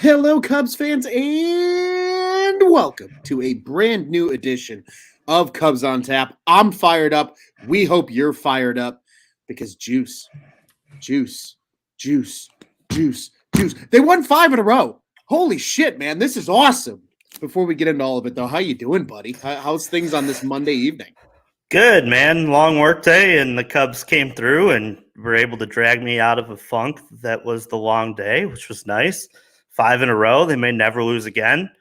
Hello, Cubs fans, and welcome to a brand new edition of Cubs on Tap. I'm fired up. We hope you're fired up because juice. They won 5 in a row. Holy shit, man. This is awesome. Before we get into all of it, though, how you doing, buddy? How's things on this Monday evening? Good, man. Long work day, and the Cubs came through and were able to drag me out of a funk that was the long day, which was nice. 5 in a row. They may never lose again.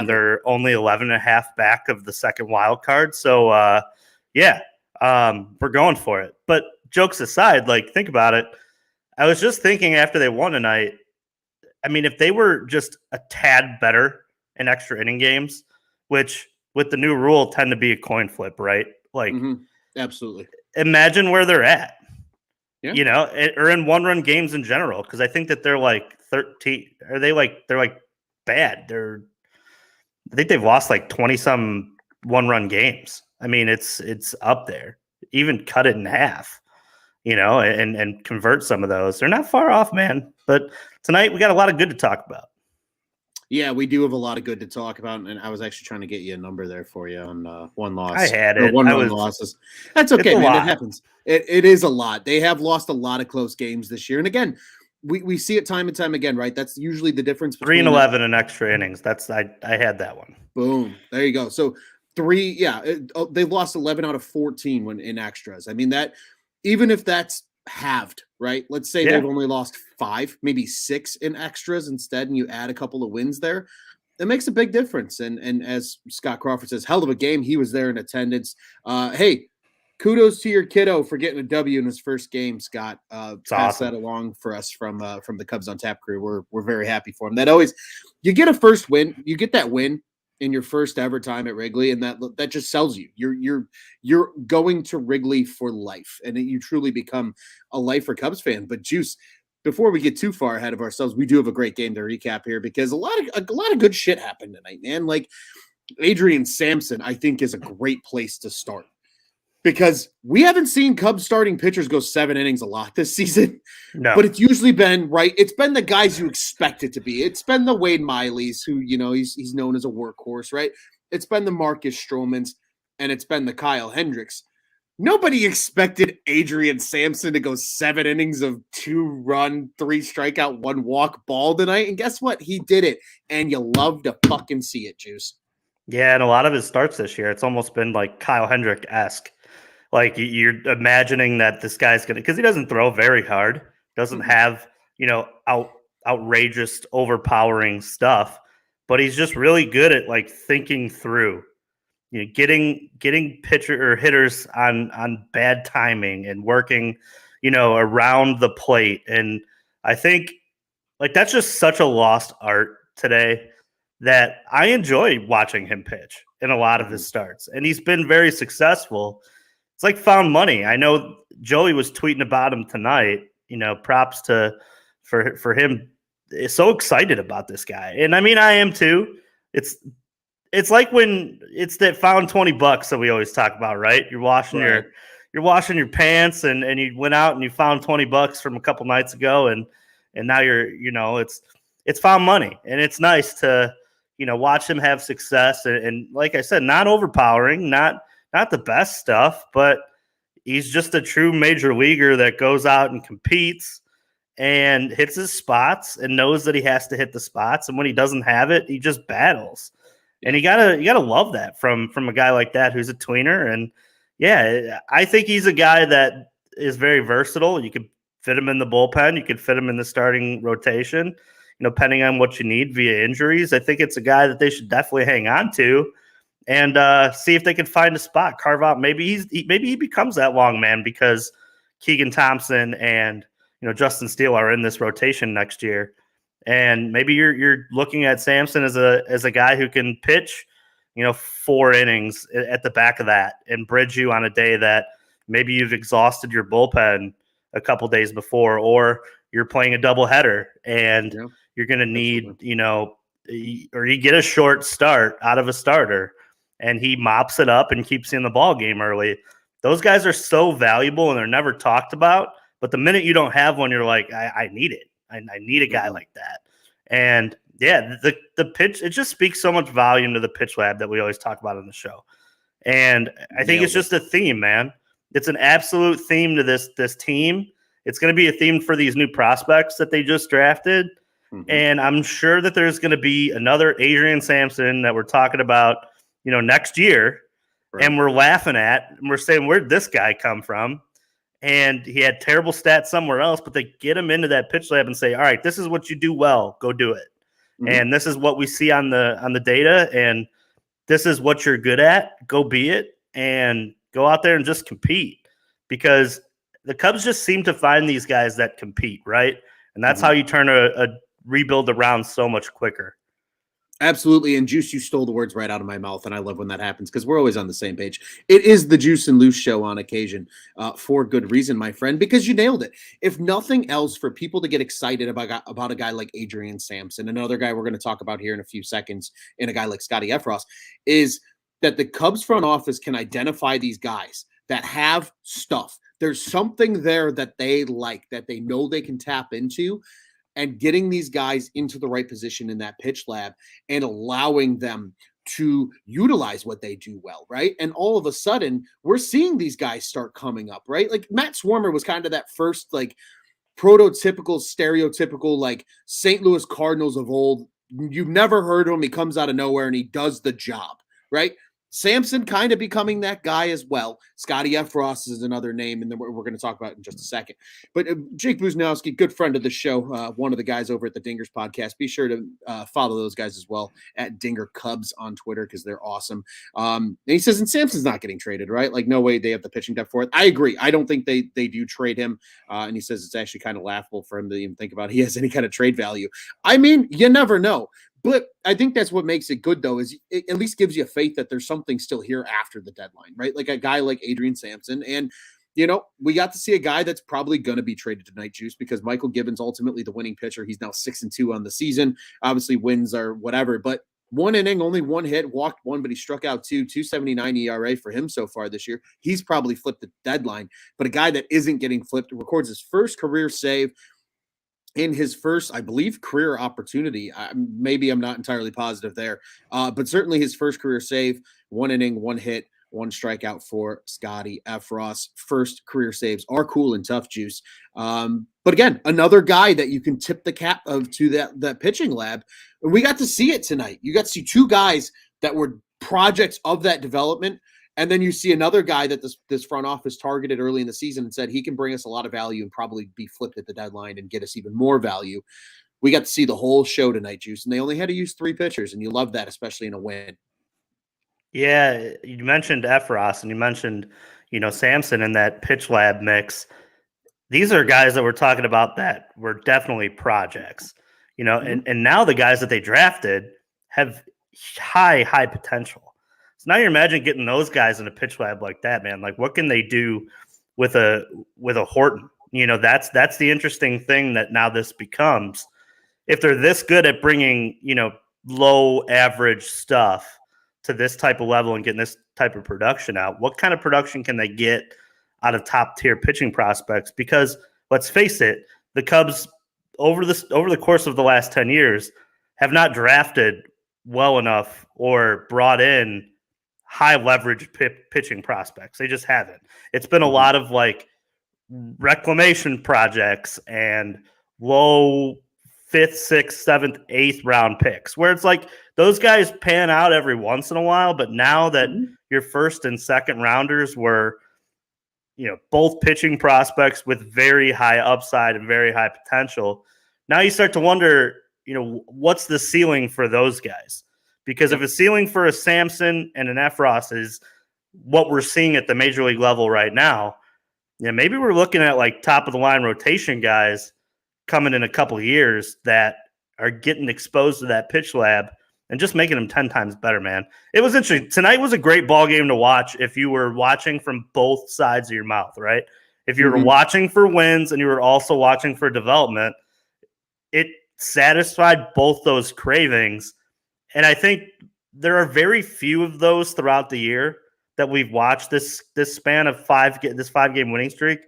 They're only 11 and a half back of the second wild card. So, we're going for it. But jokes aside, think about it. I was just thinking after they won tonight, I mean, if they were just a tad better in extra inning games, which with the new rule tend to be a coin flip, right? Absolutely. Imagine where they're at, Yeah. or in one-run games in general. Because I think that they're 13. They're bad. I think they've lost 20-some one-run games. I mean, it's up there. Even cut it in half, and convert some of those. They're not far off, man. But tonight we got a lot of good to talk about. Yeah, we do have a lot of good to talk about, and I was actually trying to get you a number there for you on one loss. I had it. One run losses. That's okay, man. Lot. It happens. It is a lot. They have lost a lot of close games this year, and again, we see it time and time again, right? That's usually the difference between 3-11 in extra innings. I had that one. Boom. There you go. So they lost 11 out of 14 when in extras. I mean, that even if that's halved, right? Let's say they've only lost 5, maybe 6 in extras instead, and you add a couple of wins there. It makes a big difference. And as Scott Crawford says, hell of a game. He was there in attendance. Hey, kudos to your kiddo for getting a W in his first game, Scott. Pass that along for us from the Cubs on Tap crew. We're very happy for him. That always, you get a first win, you get that win in your first ever time at Wrigley, and that just sells you. You're going to Wrigley for life, and you truly become a lifer Cubs fan. But Juice, before we get too far ahead of ourselves, we do have a great game to recap here because a lot of good shit happened tonight, man. Like Adrian Sampson, I think is a great place to start because we haven't seen Cubs starting pitchers go 7 innings a lot this season. No. But it's usually been, right, it's been the guys you expect it to be. It's been the Wade Mileys, who, he's known as a workhorse, right? It's been the Marcus Stromans, and it's been the Kyle Hendricks. Nobody expected Adrian Sampson to go 7 innings of 2-run, 3 strikeout, 1 walk ball tonight. And guess what? He did it. And you love to fucking see it, Juice. Yeah, and a lot of his starts this year, it's almost been like Kyle Hendrick-esque. Like you're imagining that this guy's going to – because he doesn't throw very hard, doesn't have, outrageous, overpowering stuff. But he's just really good at, thinking through, getting pitcher or hitters on bad timing and working, around the plate. And I think, that's just such a lost art today that I enjoy watching him pitch in a lot of his starts. And he's been very successful. It's like found money. I know Joey was tweeting about him tonight. Props for him. So excited about this guy, and I mean I am too. It's like when it's that found $20 that we always talk about, right? You're washing your pants, and you went out and you found $20 from a couple nights ago, and now you're it's found money, and it's nice to watch him have success, and like I said, not overpowering, not the best stuff, but he's just a true major leaguer that goes out and competes and hits his spots and knows that he has to hit the spots. And when he doesn't have it, he just battles. And you gotta love that from a guy like that who's a tweener. And yeah, I think he's a guy that is very versatile. You could fit him in the bullpen. You could fit him in the starting rotation, depending on what you need via injuries. I think it's a guy that they should definitely hang on to and see if they can find a spot, carve out. Maybe he becomes that long man because Keegan Thompson and Justin Steele are in this rotation next year, and maybe you're looking at Sampson as a guy who can pitch 4 innings at the back of that and bridge you on a day that maybe you've exhausted your bullpen a couple days before, or you're playing a doubleheader and you're going to need or you get a short start out of a starter and he mops it up and keeps you in the ball game early. Those guys are so valuable and they're never talked about. But the minute you don't have one, you're like, I need it. I need a guy like that. And yeah, the pitch, it just speaks so much volume to the pitch lab that we always talk about on the show. And I think it's just a theme, man. It's an absolute theme to this team. It's going to be a theme for these new prospects that they just drafted. Mm-hmm. And I'm sure that there's going to be another Adrian Sampson that we're talking about, next year. Right. And we're laughing at, and we're saying, where'd this guy come from? And he had terrible stats somewhere else, but they get him into that pitch lab and say, all right, this is what you do well. Go do it. Mm-hmm. And this is what we see on the data. And this is what you're good at. Go be it and go out there and just compete, because the Cubs just seem to find these guys that compete, right? And that's how you turn a rebuild around so much quicker. Absolutely. And Juice, you stole the words right out of my mouth. And I love when that happens because we're always on the same page. It is the Juice and Luce show on occasion for good reason, my friend, because you nailed it. If nothing else, for people to get excited about a guy like Adrian Sampson, another guy we're going to talk about here in a few seconds, and a guy like Scotty Effross, is that the Cubs front office can identify these guys that have stuff. There's something there that they like, that they know they can tap into. And getting these guys into the right position in that pitch lab and allowing them to utilize what they do well, right? And all of a sudden, we're seeing these guys start coming up, right? Like Matt Swarmer was kind of that first, like, prototypical, stereotypical, like, St. Louis Cardinals of old. You've never heard of him. He comes out of nowhere and he does the job, right? Sampson kind of becoming that guy as well. Scotty Effross is another name, and then we're going to talk about it in just a second. But Jake Buznowski, good friend of the show, one of the guys over at the Dingers podcast. Be sure to follow those guys as well at Dinger Cubs on Twitter because they're awesome. And he says, and Sampson's not getting traded, right? Like, no way they have the pitching depth for it. I agree. I don't think they do trade him. And he says it's actually kind of laughable for him to even think about he has any kind of trade value. I mean, you never know. But I think that's what makes it good, though, is it at least gives you faith that there's something still here after the deadline, right? Like a guy like Adrian Sampson. And, we got to see a guy that's probably going to be traded tonight, Juice, because Michael Gibbons, ultimately the winning pitcher. He's now 6-2 on the season. Obviously, wins are whatever. But 1 inning, only 1 hit, walked 1, but he struck out 2, 2.79 ERA for him so far this year. He's probably flipped the deadline. But a guy that isn't getting flipped records his first career save in his first, I believe, career opportunity. Maybe I'm not entirely positive there, but certainly his first career save, 1 inning, 1 hit, 1 strikeout for Scotty Effross. First career saves are cool and tough, Juice. But again, another guy that you can tip the cap of to that pitching lab. And we got to see it tonight. You got to see 2 guys that were projects of that development. And then you see another guy that this front office targeted early in the season and said he can bring us a lot of value and probably be flipped at the deadline and get us even more value. We got to see the whole show tonight, Juice, and they only had to use 3 pitchers, and you love that, especially in a win. Yeah, you mentioned Effross and you mentioned, Sampson in that pitch lab mix. These are guys that we're talking about that were definitely projects, and now the guys that they drafted have high potential. So now you're imagining getting those guys in a pitch lab like that, man. Like, what can they do with a Horton? That's the interesting thing that now this becomes. If they're this good at bringing, low average stuff to this type of level and getting this type of production out, what kind of production can they get out of top tier pitching prospects? Because let's face it, the Cubs over the course of the last 10 years have not drafted well enough or brought in high leverage pitching prospects. They just haven't. It's been a lot of like reclamation projects and low 5th, 6th, 7th, 8th round picks where it's like those guys pan out every once in a while. But now that your 1st and 2nd rounders were, both pitching prospects with very high upside and very high potential, now you start to wonder, what's the ceiling for those guys? Because if a ceiling for a Sampson and an Effross is what we're seeing at the major league level right now, maybe we're looking at like top of the line rotation guys coming in a couple of years that are getting exposed to that pitch lab and just making them 10 times better, man. It was interesting. Tonight was a great ball game to watch if you were watching from both sides of your mouth, right? If you were watching for wins and you were also watching for development, it satisfied both those cravings. And I think there are very few of those throughout the year that we've watched. This span of this 5-game winning streak,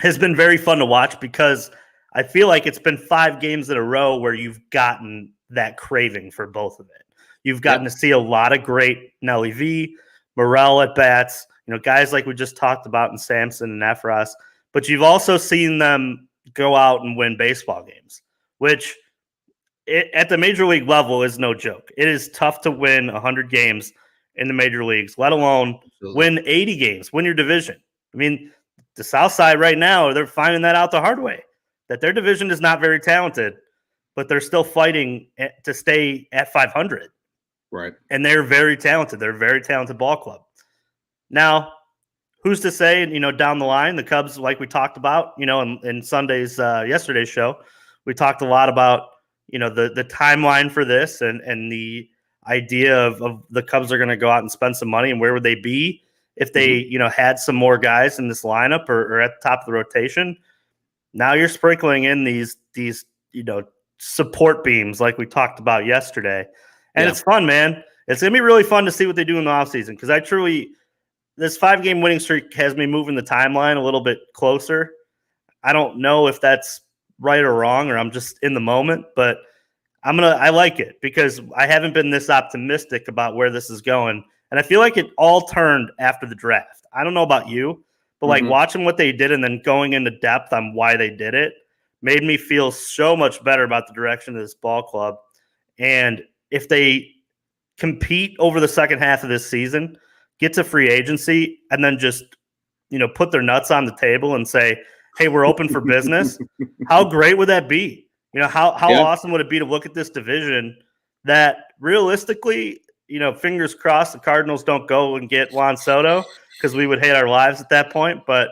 has been very fun to watch because I feel like it's been 5 games in a row where you've gotten that craving for both of it. You've gotten to see a lot of great Nelly V, Morel at bats, guys like we just talked about in Sampson and Efros, but you've also seen them go out and win baseball games, which at the major league level is no joke. It is tough to win 100 games in the major leagues, let alone win 80 games, win your division. I mean, the South Side right now, they're finding that out the hard way, that their division is not very talented, but they're still fighting to stay at 500. Right. And they're very talented. They're a very talented ball club. Now, who's to say, down the line, the Cubs, like we talked about, in Sunday's, yesterday's show, we talked a lot about, the timeline for this and the idea of the Cubs are going to go out and spend some money, and where would they be if they, had some more guys in this lineup or at the top of the rotation. Now you're sprinkling in these support beams like we talked about yesterday. And it's fun, man. It's going to be really fun to see what they do in the offseason, because this 5-game winning streak has me moving the timeline a little bit closer. I don't know if that's right or wrong, or I'm just in the moment, but I like it because I haven't been this optimistic about where this is going. And I feel like it all turned after the draft. I don't know about you, but like watching what they did and then going into depth on why they did it made me feel so much better about the direction of this ball club. And if they compete over the second half of this season, get to free agency, and then just, put their nuts on the table and say, hey, we're open for business. How great would that be? How awesome would it be to look at this division that realistically, fingers crossed the Cardinals don't go and get Juan Soto, because we would hate our lives at that point. But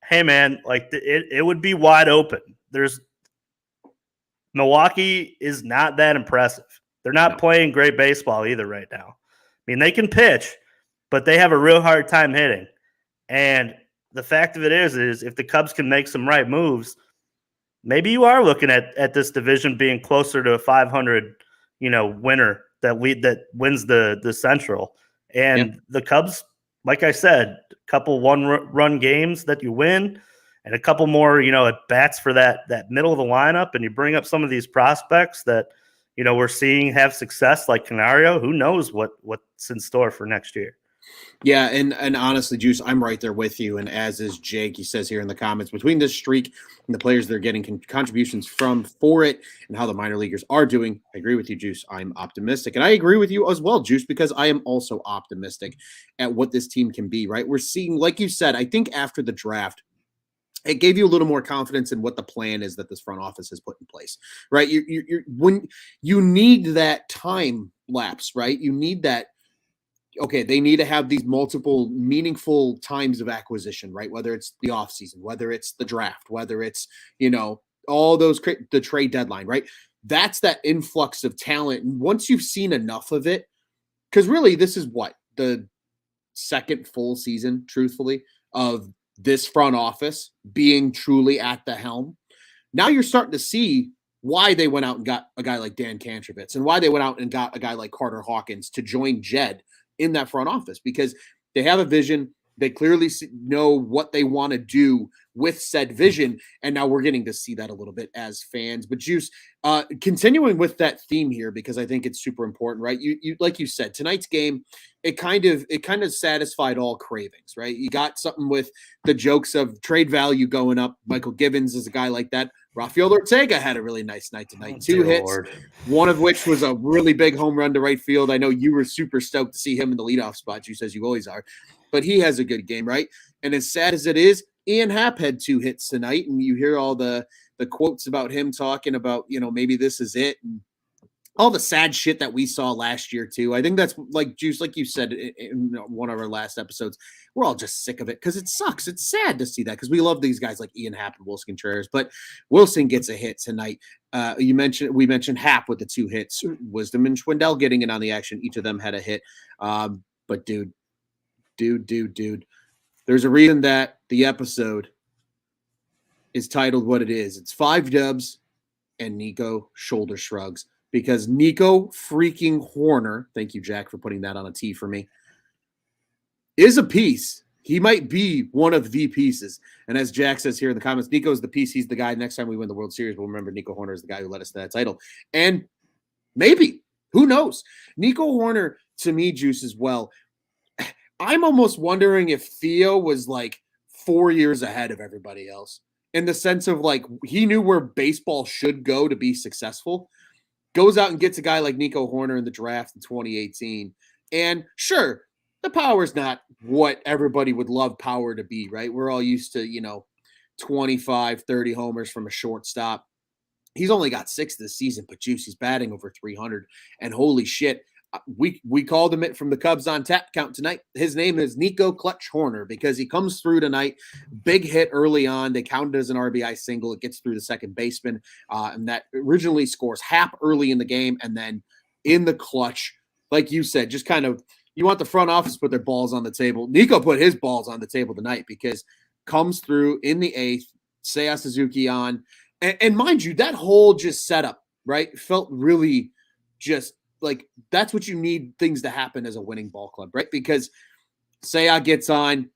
hey, man, like it would be wide open. Milwaukee is not that impressive. They're not playing great baseball either right now. I mean, they can pitch, but they have a real hard time hitting. And the fact of it is if the Cubs can make some right moves, maybe you are looking at this division being closer to a 500, winner that wins the Central. And the Cubs, like I said, a couple one-run games that you win, and a couple more, at bats for that middle of the lineup, and you bring up some of these prospects that we're seeing have success, like Canario. Who knows what's in store for next year? Yeah, and honestly, Juice, I'm right there with you, and as is Jake. He says here in the comments, between this streak and the players they're getting contributions for it, and how the minor leaguers are doing, I agree with you, Juice. I'm optimistic, and I agree with you as well, Juice, because I am also optimistic at what this team can be. Right, we're seeing, like you said, I think after the draft, it gave you a little more confidence in what the plan is that this front office has put in place, right? You're when you need that time lapse, right? You need that. Okay, they need to have these multiple meaningful times of acquisition, right? Whether it's the offseason, whether it's the draft, whether it's, all those, the trade deadline, right? That's that influx of talent. And once you've seen enough of it, because really this is what, the second full season, truthfully, of this front office being truly at the helm. Now you're starting to see why they went out and got a guy like Dan Kantrovitz, and why they went out and got a guy like Carter Hawkins to join Jed in that front office, because they have a vision. They clearly know what they want to do with said vision. And now we're getting to see that a little bit as fans. But Juice, continuing with that theme here, because I think it's super important, right? You like you said, tonight's game, it kind of satisfied all cravings, right? You got something with the jokes of trade value going up. Michael Givens is a guy like that. Rafael Ortega had a really nice night tonight. 2 hits, Lord. One of which was a really big home run to right field. I know you were super stoked to see him in the leadoff spot, Juice, as you always are. But he has a good game, right? And as sad as it is, Ian Happ had 2 hits tonight, and you hear all the quotes about him talking about, maybe this is it, and all the sad shit that we saw last year too. I think that's like Juice, like you said in one of our last episodes, we're all just sick of it because it sucks. It's sad to see that because we love these guys like Ian Happ and Wilson Contreras, but Wilson gets a hit tonight. We mentioned Happ with the 2 hits, Wisdom and Schwindel getting in on the action. Each of them had a hit. But dude, there's a reason that the episode is titled what it is. It's 5 dubs and Nico shoulder shrugs, because Nico freaking Horner, thank you, Jack, for putting that on a T for me, is a piece. He might be one of the pieces. And as Jack says here in the comments, Nico's the piece. He's the guy. Next time we win the World Series, we'll remember Nico Horner is the guy who led us to that title. And Maybe. Who knows? Nico Horner, to me, Juice, as well. I'm almost wondering if Theo was like 4 years ahead of everybody else in the sense of like he knew where baseball should go to be successful. Goes out and gets a guy like Nico Horner in the draft in 2018. And sure, the power's not what everybody would love power to be, right? We're all used to, 25, 30 homers from a shortstop. He's only got 6 this season, but Juice, he's batting over 300. And holy shit, we called him it from the Cubs on tap count tonight. His name is Nico Clutch Horner because he comes through tonight. Big hit early on. They counted as an RBI single. It gets through the second baseman, and that originally scores Hap early in the game, and then in the clutch, like you said, just kind of you want the front office to put their balls on the table. Nico put his balls on the table tonight because comes through in the 8th, Seiya Suzuki on, and mind you, that whole just setup, right, felt really just like that's what you need things to happen as a winning ball club, right? Because Seiya gets on,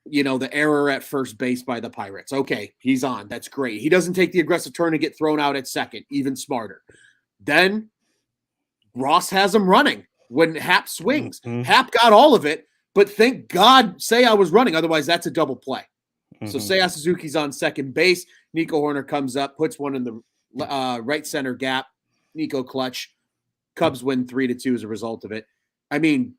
the error at first base by the Pirates. Okay, he's on. That's great. He doesn't take the aggressive turn and get thrown out at second. Even smarter. Then Ross has him running when Hap swings. Mm-hmm. Hap got all of it, but thank God Seiya was running. Otherwise, that's a double play. Mm-hmm. So Seiya Suzuki's on second base. Nico Horner comes up, puts one in the right center gap. Nico clutch. Cubs win 3-2 as a result of it. I mean,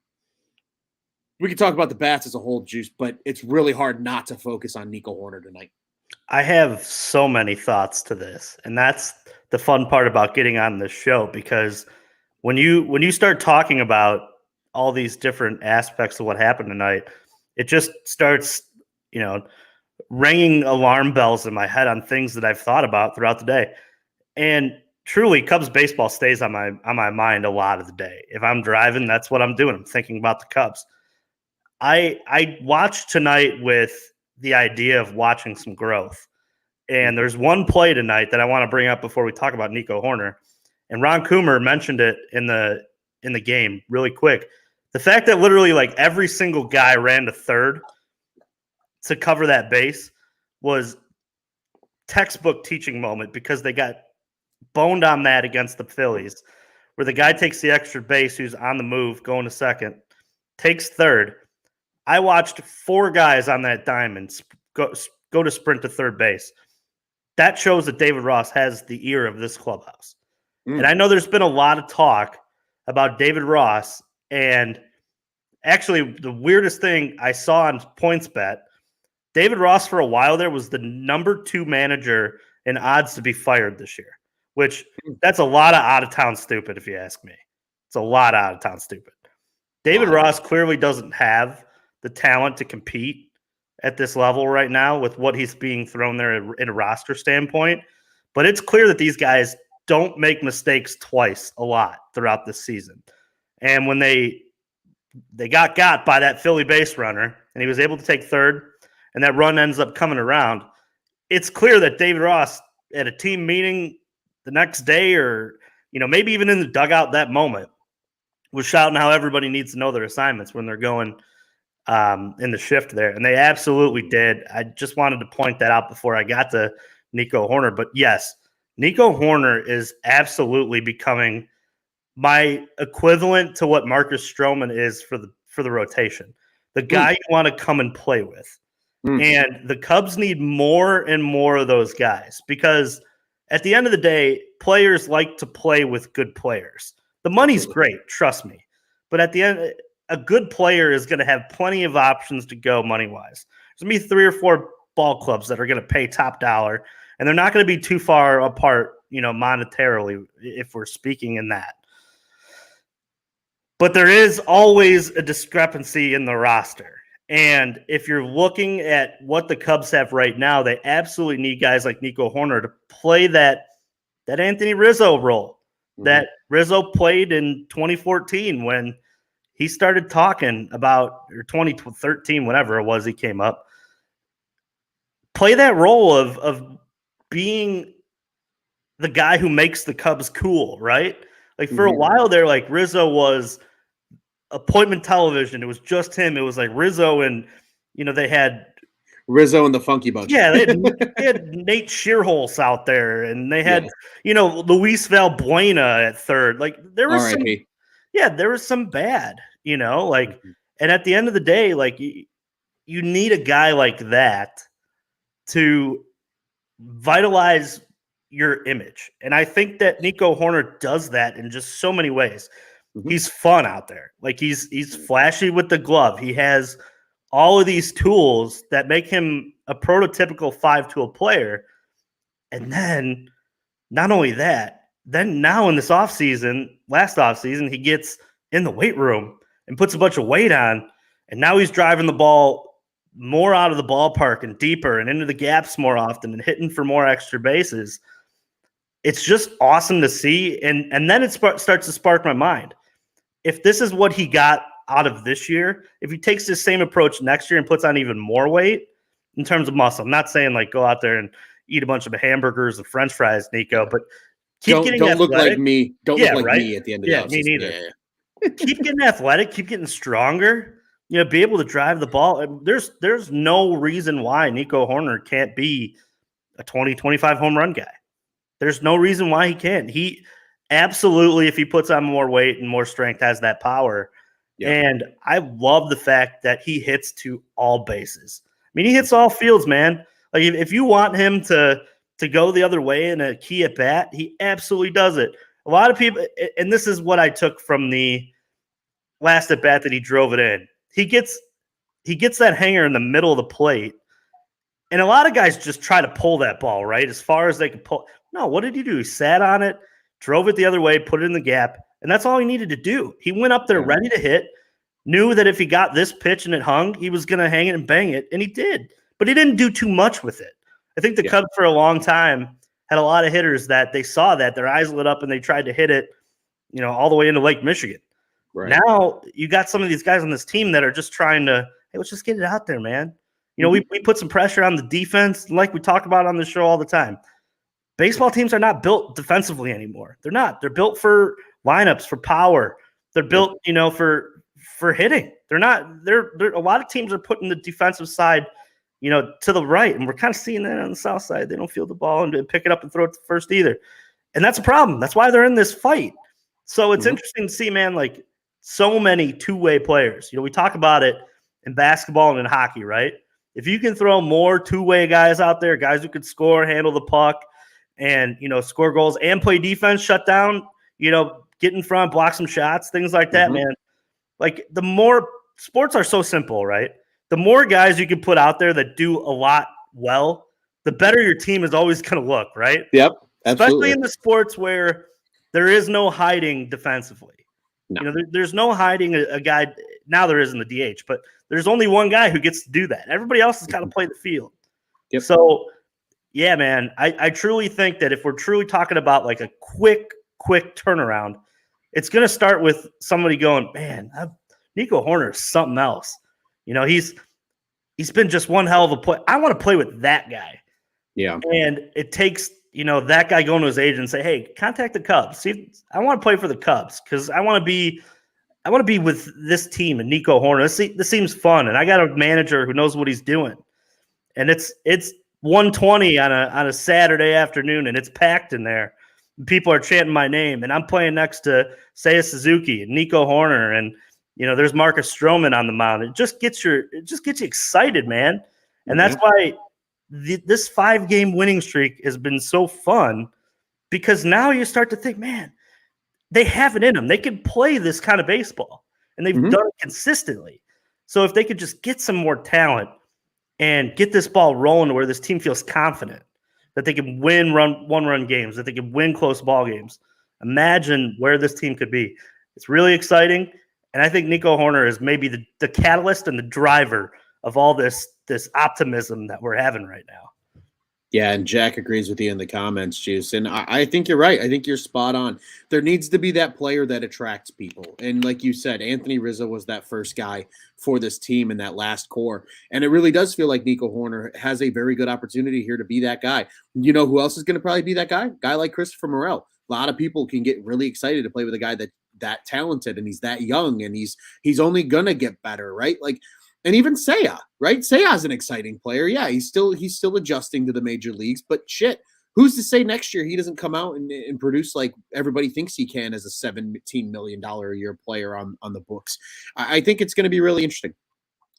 we could talk about the bats as a whole, Juice, but it's really hard not to focus on Nico Horner tonight. I have so many thoughts to this, and that's the fun part about getting on this show, because when you start talking about all these different aspects of what happened tonight, it just starts, ringing alarm bells in my head on things that I've thought about throughout the day. And truly, Cubs baseball stays on my mind a lot of the day. If I'm driving, that's what I'm doing. I'm thinking about the Cubs. I watched tonight with the idea of watching some growth. And there's one play tonight that I want to bring up before we talk about Nico Horner. And Ron Coomer mentioned it in the game really quick. The fact that literally like every single guy ran to third to cover that base was textbook teaching moment, because they got boned on that against the Phillies, where the guy takes the extra base who's on the move going to second, takes third. I watched 4 guys on that diamond go to sprint to third base. That shows that David Ross has the ear of this clubhouse. And I know there's been a lot of talk about David Ross, and actually the weirdest thing I saw on PointsBet, David Ross for a while there was the number 2 manager in odds to be fired this year, which that's a lot of out-of-town stupid if you ask me. It's a lot of out-of-town stupid. David Ross clearly doesn't have the talent to compete at this level right now with what he's being thrown there in a roster standpoint. But it's clear that these guys don't make mistakes twice a lot throughout this season. And when they got by that Philly base runner and he was able to take third and that run ends up coming around, it's clear that David Ross at a team meeting the next day, or maybe even in the dugout that moment, was shouting how everybody needs to know their assignments when they're going in the shift there. And they absolutely did. I just wanted to point that out before I got to Nico Horner. But yes, Nico Horner is absolutely becoming my equivalent to what Marcus Stroman is for the rotation. The guy you want to come and play with. And the Cubs need more and more of those guys, because at the end of the day, players like to play with good players. The money's great, trust me. But at the end, a good player is going to have plenty of options to go money-wise. There's going to be 3 or 4 ball clubs that are going to pay top dollar, and they're not going to be too far apart, monetarily, if we're speaking in that. But there is always a discrepancy in the roster. And if you're looking at what the Cubs have right now, they absolutely need guys like Nico Horner to play that Anthony Rizzo role that Rizzo played in 2014 when he started talking about, or 2013, whenever it was he came up. Play that role of being the guy who makes the Cubs cool, right? Like for a while there, like Rizzo was appointment television. It was just him. It was like Rizzo, and they had Rizzo and the Funky Bunch. Yeah, they had Nate Shearholz out there, and they had Luis Valbuena at third. Like there was R.I.P. there was some bad, like, and at the end of the day, like you need a guy like that to vitalize your image. And I think that Nico Horner does that in just so many ways. He's fun out there. Like he's flashy with the glove. He has all of these tools that make him a prototypical 5-tool player. And then not only that, then now in this last offseason, he gets in the weight room and puts a bunch of weight on. And now he's driving the ball more out of the ballpark and deeper and into the gaps more often and hitting for more extra bases. It's just awesome to see. And then it starts to spark my mind. If this is what he got out of this year, if he takes this same approach next year and puts on even more weight in terms of muscle, I'm not saying like go out there and eat a bunch of hamburgers and French fries, Nico, but keep getting athletic. Look like me. Don't look like me at the end of the offseason. Me neither. Keep getting athletic, keep getting stronger, be able to drive the ball. There's no reason why Nico Horner can't be a 20, 25 home run guy. There's no reason why he can't. He absolutely, if he puts on more weight and more strength, has that power. Yeah. And I love the fact that he hits to all bases. I mean, he hits all fields, man. Like if you want him to go the other way in a key at bat, he absolutely does it. A lot of people, and this is what I took from the last at bat that he drove it in. He gets that hanger in the middle of the plate, and a lot of guys just try to pull that ball right as far as they can pull. No, what did he do? He sat on it, drove it the other way, put it in the gap, and that's all he needed to do. He went up there ready to hit, knew that if he got this pitch and it hung, he was going to hang it and bang it, and he did. But he didn't do too much with it. I think the Cubs for a long time had a lot of hitters that they saw that their eyes lit up and they tried to hit it, all the way into Lake Michigan. Right. Now you got some of these guys on this team that are just trying to, hey, let's just get it out there, man. We put some pressure on the defense, like we talk about on the show all the time. Baseball teams are not built defensively anymore. They're not. They're built for lineups, for power. They're built, for hitting. They're not. They're a lot of teams are putting the defensive side, to the right, and we're kind of seeing that on the south side. They don't field the ball and pick it up and throw it to first either, and that's a problem. That's why they're in this fight. So it's interesting to see, man. Like so many two-way players. We talk about it in basketball and in hockey, right? If you can throw more two-way guys out there, guys who could score, handle the puck, and score goals and play defense, shut down, get in front, block some shots, things like that, man. Like the more sports are so simple, right? The more guys you can put out there that do a lot well, the better your team is always going to look, right? Yep, absolutely. Especially in the sports where there is no hiding defensively. No. There's no hiding a guy. Now there is in the DH, but there's only one guy who gets to do that. Everybody else has got to play the field. Yep. So, yeah, man, I truly think that if we're truly talking about like a quick turnaround, it's going to start with somebody going, man, Nico Horner is something else. He's been just one hell of a play. I want to play with that guy. Yeah. And it takes, that guy going to his agent and say, hey, contact the Cubs. See, I want to play for the Cubs because I want to be with this team and Nico Horner. This seems fun. And I got a manager who knows what he's doing. And it's 1:20 on a Saturday afternoon, and it's packed in there. People are chanting my name, and I'm playing next to Seiya Suzuki and Nico Horner, and there's Marcus Stroman on the mound. It just gets you excited, man. And that's why this 5-game winning streak has been so fun, because now you start to think, man, they have it in them. They can play this kind of baseball, and they've done it consistently. So if they could just get some more talent and get this ball rolling to where this team feels confident that they can win one-run games, that they can win close ball games, imagine where this team could be. It's really exciting. And I think Nico Horner is maybe the catalyst and the driver of all this optimism that we're having right now. Yeah, and Jack agrees with you in the comments, Juice. And I think you're right. I think you're spot on. There needs to be that player that attracts people. And like you said, Anthony Rizzo was that first guy for this team in that last core. And it really does feel like Nico Horner has a very good opportunity here to be that guy. You know who else is going to probably be that guy? Guy like Christopher Morel. A lot of people can get really excited to play with a guy that talented, and he's that young, and he's only going to get better, right? Like, And even Seiya, right? Seiya's an exciting player. Yeah, he's still adjusting to the major leagues, but shit, who's to say next year he doesn't come out and produce like everybody thinks he can as a $17 million a year player on the books? I think it's going to be really interesting.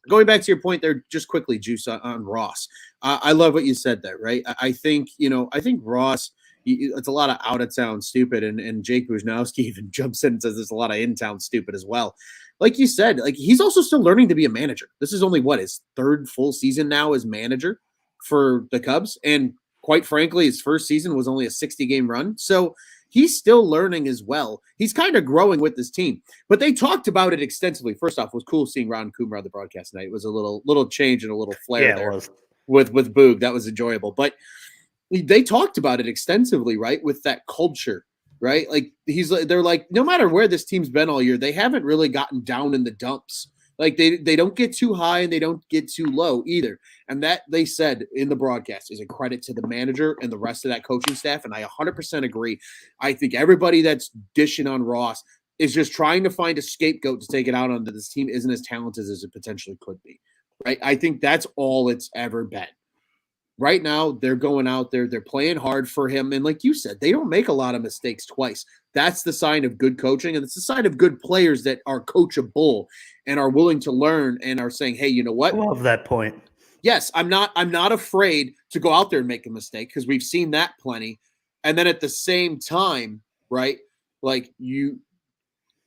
Going back to your point there, just quickly, Juice, on Ross. I love what you said there, right? I think, I think Ross, it's a lot of out of town stupid, and Jake Buznowski even jumps in and says there's a lot of in town stupid as well. Like you said, like he's also still learning to be a manager. This is only his third full season now as manager for the Cubs, and quite frankly, his first season was only a 60-game run. So he's still learning as well. He's kind of growing with this team, but they talked about it extensively. First off, it was cool seeing Ron Coomer on the broadcast tonight. It was a little change and a little flair there with Boog. That was enjoyable, but they talked about it extensively, right? With that culture, right? Like they're like, no matter where this team's been all year, they haven't really gotten down in the dumps. Like they don't get too high and they don't get too low either. And that, they said in the broadcast, is a credit to the manager and the rest of that coaching staff. And I 100% agree. I think everybody that's dishing on Ross is just trying to find a scapegoat to take it out on that this team isn't as talented as it potentially could be. Right? I think that's all it's ever been. Right now, they're going out there, they're playing hard for him. And like you said, they don't make a lot of mistakes twice. That's the sign of good coaching. And it's the sign of good players that are coachable and are willing to learn and are saying, hey, you know what? I love that point. Yes, I'm not afraid to go out there and make a mistake, because we've seen that plenty. And then at the same time, right, like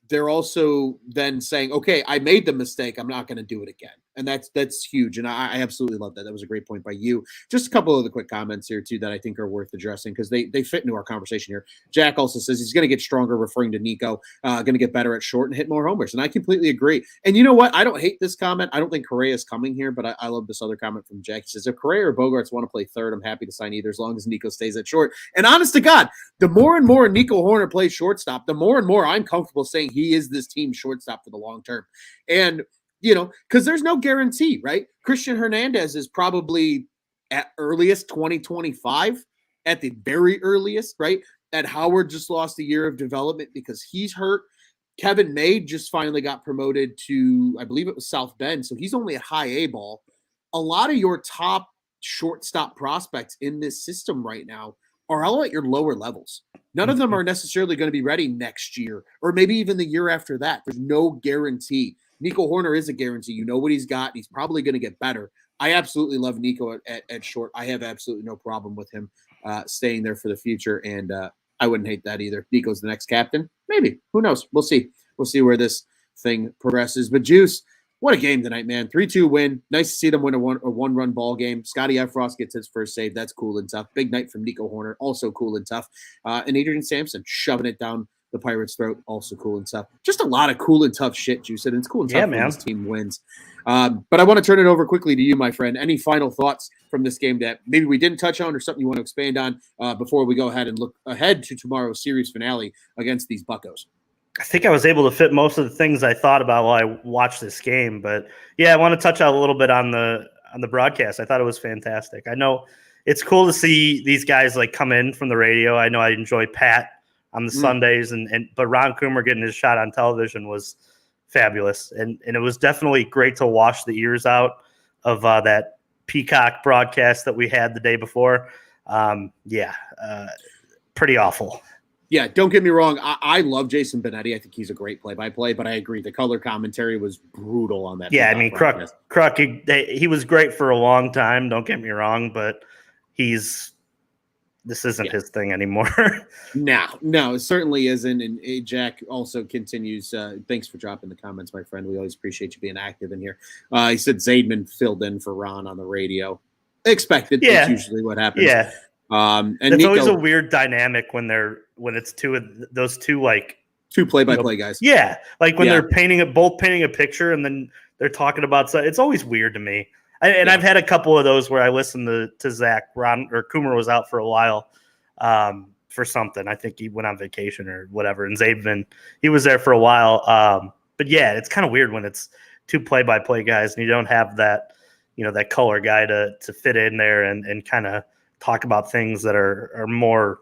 they're also then saying, okay, I made the mistake, I'm not going to do it again. And that's huge. And I absolutely love that. That was a great point by you. Just a couple of the quick comments here, too, that I think are worth addressing, because they fit into our conversation here. Jack also says he's going to get stronger, referring to Nico, going to get better at short and hit more homers. And I completely agree. And you know what? I don't hate this comment. I don't think Correa is coming here, but I love this other comment from Jack. He says, if Correa or Bogarts want to play third, I'm happy to sign either, as long as Nico stays at short. And honest to God, the more and more Nico Hoerner plays shortstop, the more and more I'm comfortable saying he is this team's shortstop for the long term. And because there's no guarantee, right? Christian Hernandez is probably at earliest 2025, at the very earliest, right? Ed Howard just lost a year of development because he's hurt. Kevin May just finally got promoted to, I believe it was South Bend, so he's only at high A ball. A lot of your top shortstop prospects in this system right now are all at your lower levels. None of them are necessarily going to be ready next year, or maybe even the year after that. There's no guarantee. Nico Hoerner is a guarantee. You know what he's got. He's probably going to get better. I absolutely love Nico at short. I have absolutely no problem with him staying there for the future, and I wouldn't hate that either. Nico's the next captain. Maybe. Who knows? We'll see. We'll see where this thing progresses. But Juice, what a game tonight, man. 3-2 win. Nice to see them win a one-run ball game. Scotty Efros gets his first save. That's cool and tough. Big night from Nico Hoerner. Also cool and tough. And Adrian Sampson shoving it down the Pirates' throat. Also cool and tough. Just a lot of cool and tough shit, Juice. And it's cool and tough when this team wins. But I want to turn it over quickly to you, my friend. Any final thoughts from this game that maybe we didn't touch on, or something you want to expand on before we go ahead and look ahead to tomorrow's series finale against these Buccos? I think I was able to fit most of the things I thought about while I watched this game, but yeah, I want to touch out a little bit on the broadcast. I thought it was fantastic. I know it's cool to see these guys like come in from the radio. I know I enjoy Pat on the Sundays, but Ron Coomer getting his shot on television was fabulous, and it was definitely great to wash the ears out of that Peacock broadcast that we had the day before. Pretty awful. Yeah, don't get me wrong. I love Jason Benetti. I think he's a great play-by-play, but I agree. The color commentary was brutal on that. Yeah, I mean, Kruk, he was great for a long time. Don't get me wrong, but this isn't his thing anymore. No, it certainly isn't. And Jack also continues. Thanks for dropping the comments, my friend. We always appreciate you being active in here. He said Zaidman filled in for Ron on the radio. Expected. Yeah. That's usually what happens. Yeah. And it's Nico, always a weird dynamic when it's two of those two, like two play-by-play guys. Yeah, like when they're both painting a picture, and then they're talking about stuff. It's always weird to me. I've had a couple of those where I listened to Zach. Ron or Coomer was out for a while for something. I think he went on vacation or whatever. And Zaidman, he was there for a while. But yeah, it's kind of weird when it's two play-by-play guys and you don't have that, that color guy to fit in there and kind of talk about things that are more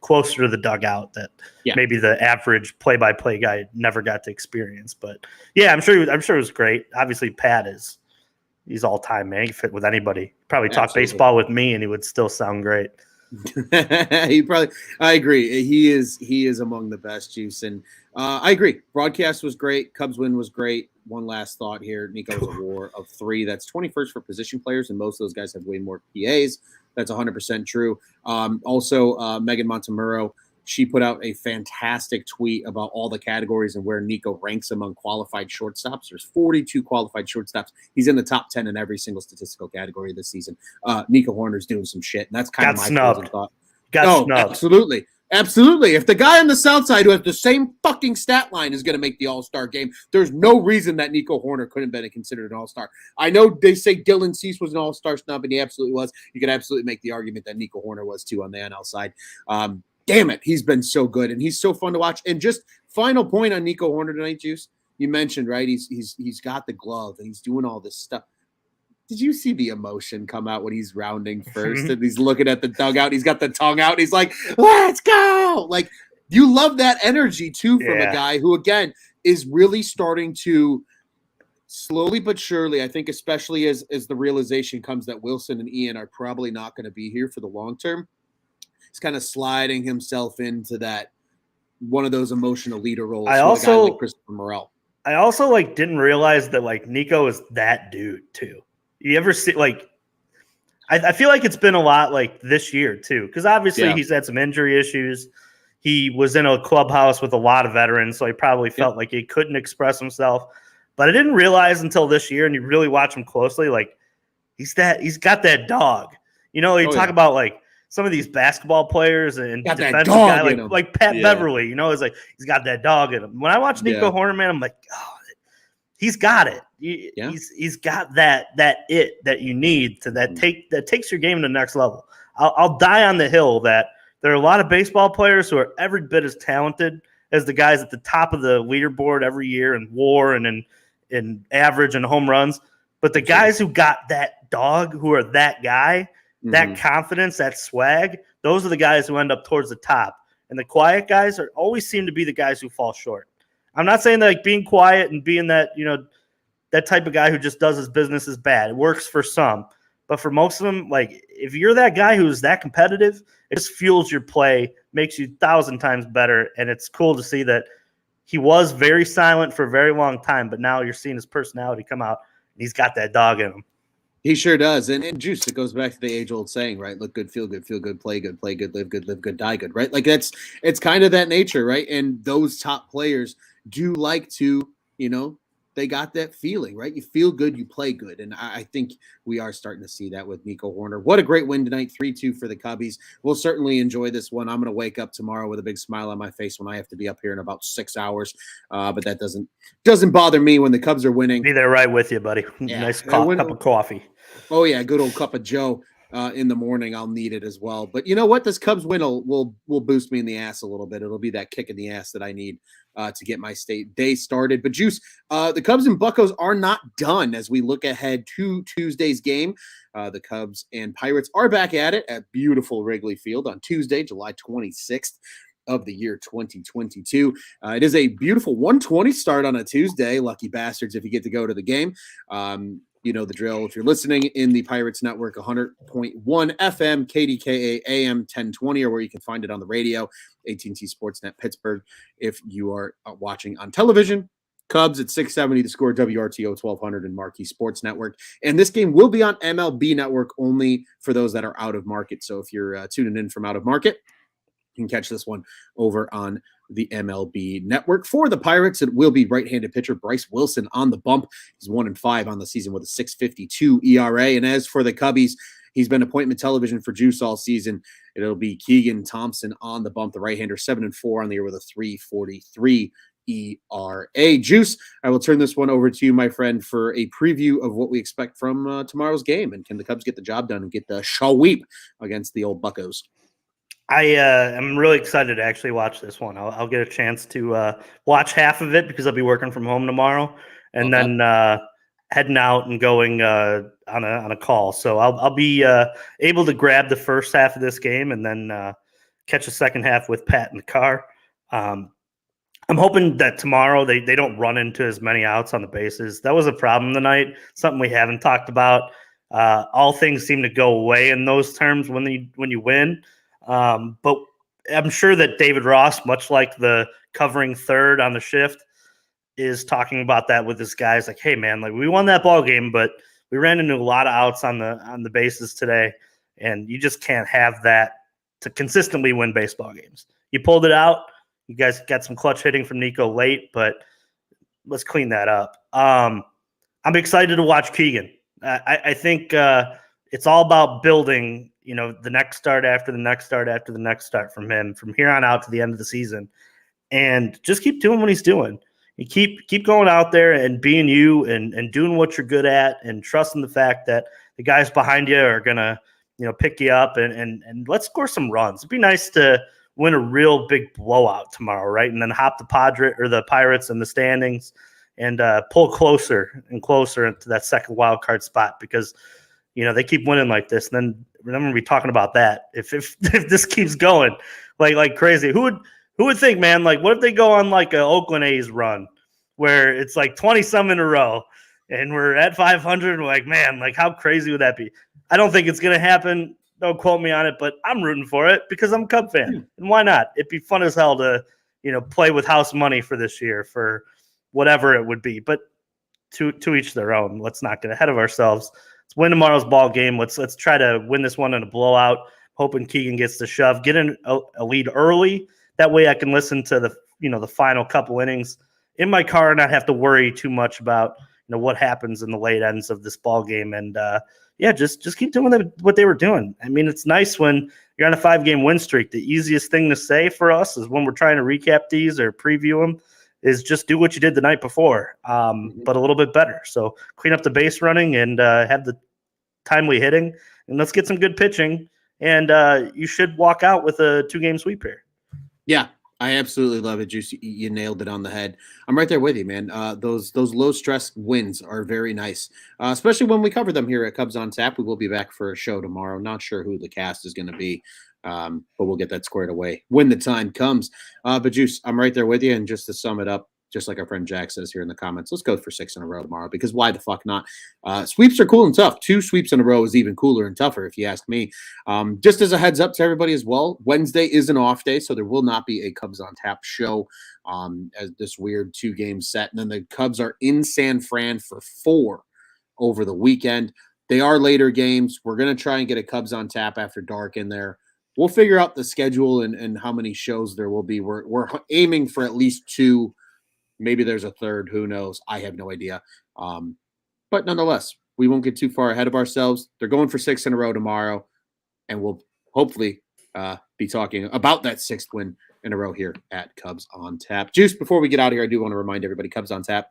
closer to the dugout that maybe the average play-by-play guy never got to experience. But yeah, I'm sure it was great. Obviously, Pat he's all time, man. He can fit with anybody. Probably talk baseball with me, and he would still sound great. I agree. He is among the best, Juice, and I agree. Broadcast was great. Cubs win was great. One last thought here. Nico was a WAR of 3. That's 21st for position players, and most of those guys have way more PAs. That's 100% true. Also, Megan Montemurro, she put out a fantastic tweet about all the categories and where Nico ranks among qualified shortstops. There's 42 qualified shortstops. He's in the top 10 in every single statistical category this season. Nico Horner's doing some shit, and that's kind of my closing thought. Snubbed. Absolutely. Absolutely. If the guy on the south side who has the same fucking stat line is going to make the All-Star game, there's no reason that Nico Horner couldn't have been considered an All-Star. I know they say Dylan Cease was an All-Star snub, and he absolutely was. You could absolutely make the argument that Nico Horner was too on the NL side. Damn it, he's been so good, and he's so fun to watch. And just final point on Nico Horner tonight, Juice. You mentioned, right? He's got the glove, and he's doing all this stuff. Did you see the emotion come out when he's rounding first and he's looking at the dugout? He's got the tongue out. He's like, let's go. Like, you love that energy, too, from a guy who, again, is really starting to slowly but surely, I think, especially as the realization comes that Wilson and Ian are probably not going to be here for the long term. He's kind of sliding himself into that one of those emotional leader roles. I also, a guy like Christopher Morel. I also didn't realize that Nico is that dude too. You ever see I feel like it's been a lot this year too, because obviously he's had some injury issues. He was in a clubhouse with a lot of veterans, so he probably felt like he couldn't express himself. But I didn't realize until this year, and you really watch him closely, he's got that dog. You talk about some of these basketball players and defensive guy like Pat Beverly. Is he's got that dog in him. When I watch Nico Horner, man, I'm like, oh, he's got it. He's got that it that you need that takes your game to the next level. I'll die on the hill that there are a lot of baseball players who are every bit as talented as the guys at the top of the leaderboard every year in WAR and in average and home runs. But the guys who got that dog, who are that guy, that confidence, that swag, those are the guys who end up towards the top. And the quiet guys always seem to be the guys who fall short. I'm not saying that being quiet and being that, that type of guy who just does his business is bad. It works for some. But for most of them, if you're that guy who's that competitive, it just fuels your play, makes you 1,000 times better. And it's cool to see that he was very silent for a very long time, but now you're seeing his personality come out, and he's got that dog in him. He sure does. And Juice, it goes back to the age-old saying, right? Look good, play good, play good, live good, die good, right? It's kind of that nature, right? And those top players do like to, they got that feeling, right? You feel good, you play good. And I think we are starting to see that with Nico Horner. What a great win tonight, 3-2 for the Cubbies. We'll certainly enjoy this one. I'm going to wake up tomorrow with a big smile on my face when I have to be up here in about 6 hours. But that doesn't bother me when the Cubs are winning. Be there right with you, buddy. Yeah. Nice cup of coffee. Oh, yeah, good old cup of Joe. In the morning, I'll need it as well. But you know what? This Cubs win will boost me in the ass a little bit. It'll be that kick in the ass that I need to get my day started. But Juice, the Cubs and Buccos are not done as we look ahead to Tuesday's game. The Cubs and Pirates are back at it at beautiful Wrigley Field on Tuesday, July 26th. Of the year 2022. It is a beautiful 1:20 start on a Tuesday. Lucky bastards if you get to go to the game. You know the drill. If you're listening in the Pirates Network, 100.1 FM, KDKA AM 1020, or where you can find it on the radio, AT&T Sportsnet Pittsburgh. If you are watching on television, Cubs at 670 to score, WRTO 1200 and Marquee Sports Network. And this game will be on MLB Network only for those that are out of market. So if you're tuning in from out of market, you can catch this one over on the MLB Network. For the Pirates, it will be right-handed pitcher Bryce Wilson on the bump. He's 1-5 on the season with a 6.52 ERA. And as for the Cubbies, he's been appointment television for Juice all season. It'll be Keegan Thompson on the bump, the right-hander, 7-4 on the year with a 3.43 ERA. Juice, I will turn this one over to you, my friend, for a preview of what we expect from tomorrow's game. And can the Cubs get the job done and get the sweep against the old Buccos? I am really excited to actually watch this one. I'll get a chance to watch half of it because I'll be working from home tomorrow, and then heading out and going on a call. So I'll be able to grab the first half of this game and then catch the second half with Pat in the car. I'm hoping that tomorrow they don't run into as many outs on the bases. That was a problem tonight, something we haven't talked about. All things seem to go away in those terms when you win. But I'm sure that David Ross, much like the covering third on the shift, is talking about that with his guys. Like, hey man, like we won that ball game, but we ran into a lot of outs on the bases today, and you just can't have that to consistently win baseball games. You pulled it out. You guys got some clutch hitting from Nico late, but let's clean that up. I'm excited to watch Keegan. I think it's all about building, the next start after the next start after the next start from him from here on out to the end of the season, and just keep doing what he's doing. You keep going out there and being you and doing what you're good at and trusting the fact that the guys behind you are gonna pick you up and let's score some runs. It'd be nice to win a real big blowout tomorrow, right? And then hop the Pirates in the standings and pull closer and closer into that second wild card spot because they keep winning like this. And then remember we talking about that. If this keeps going like crazy, who would think, man? Like, what if they go on like an Oakland A's run where it's like 20 some in a row and we're at 500? And we're like, man, like how crazy would that be? I don't think it's gonna happen. Don't quote me on it, but I'm rooting for it because I'm a Cub fan. And why not? It'd be fun as hell to, play with house money for this year for whatever it would be. But to each their own. Let's not get ahead of ourselves. Let's win tomorrow's ball game. Let's try to win this one in a blowout. Hoping Keegan gets the shove. Get in a lead early. That way I can listen to the final couple innings in my car and not have to worry too much about what happens in the late ends of this ball game. And just keep doing what they were doing. I mean, it's nice when you're on a 5-game win streak. The easiest thing to say for us is when we're trying to recap these or preview them is just do what you did the night before, but a little bit better. So clean up the base running and have the timely hitting, and let's get some good pitching. And you should walk out with a 2-game sweep here. Yeah, I absolutely love it, Juice. You nailed it on the head. I'm right there with you, man. Those low stress wins are very nice, especially when we cover them here at Cubs on Tap. We will be back for a show tomorrow. Not sure who the cast is going to be, but we'll get that squared away when the time comes. But Juice, I'm right there with you. And just to sum it up, just like our friend Jack says here in the comments, let's go for 6 in a row tomorrow because why the fuck not? Sweeps are cool and tough. 2 sweeps in a row is even cooler and tougher, if you ask me. Just as a heads up to everybody as well, Wednesday is an off day, so there will not be a Cubs on Tap show as this weird 2-game set. And then the Cubs are in San Fran for 4 over the weekend. They are later games. We're going to try and get a Cubs on Tap after dark in there. We'll figure out the schedule and how many shows there will be. We're aiming for at least 2. Maybe there's a third. Who knows? I have no idea. But nonetheless, we won't get too far ahead of ourselves. They're going for 6 in a row tomorrow, and we'll hopefully be talking about that 6th win in a row here at Cubs on Tap. Juice, before we get out of here, I do want to remind everybody Cubs on Tap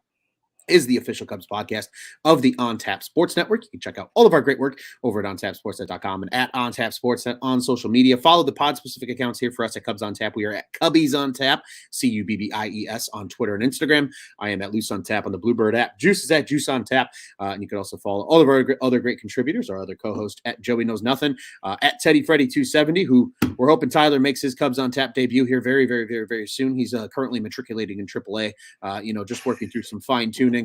is the official Cubs podcast of the On Tap Sports Network. You can check out all of our great work over at ontapsportsnet.com and at On Tap Sportsnet on social media. Follow the pod-specific accounts here for us at Cubs on Tap. We are at Cubbies on Tap, Cubbies on Twitter and Instagram. I am at Luce on Tap on the Bluebird app. Juice is at Juice on Tap. And you can also follow all of our other great contributors, our other co-host at Joey Knows Nothing, at Teddy Freddy 270, who we're hoping Tyler makes his Cubs on Tap debut here very, very, very, very soon. He's currently matriculating in AAA, just working through some fine-tuning.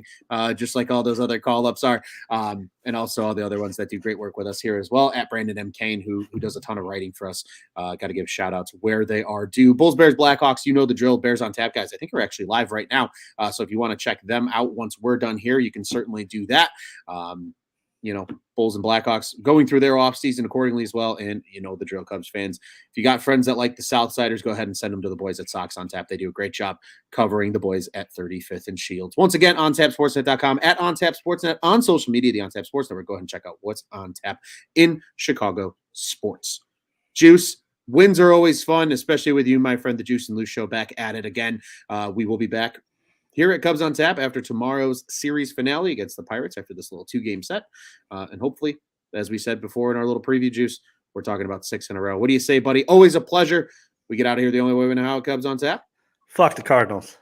Just like all those other call-ups are, and also all the other ones that do great work with us here as well, at Brandon M. Kane, who does a ton of writing for us. Got to give shout-outs where they are due. Bulls, Bears, Blackhawks, you know the drill. Bears on Tap, guys. I think we're actually live right now, so if you want to check them out once we're done here, you can certainly do that. Bulls and Blackhawks going through their offseason accordingly as well. And the drill, Cubs fans. If you got friends that like the Southsiders, go ahead and send them to the boys at Sox on Tap. They do a great job covering the boys at 35th and Shields. Once again, ontapsportsnet.com, at ontapsportsnet on social media, the On Tap Sports Network. Go ahead and check out what's on tap in Chicago sports. Juice, wins are always fun, especially with you, my friend, the Juice and Luce Show, back at it again. We will be back here at Cubs on Tap after tomorrow's series finale against the Pirates after this little 2-game set. And hopefully, as we said before in our little preview, Juice, we're talking about 6 in a row. What do you say, buddy? Always a pleasure. We get out of here the only way we know how, Cubs on Tap. Fuck the Cardinals.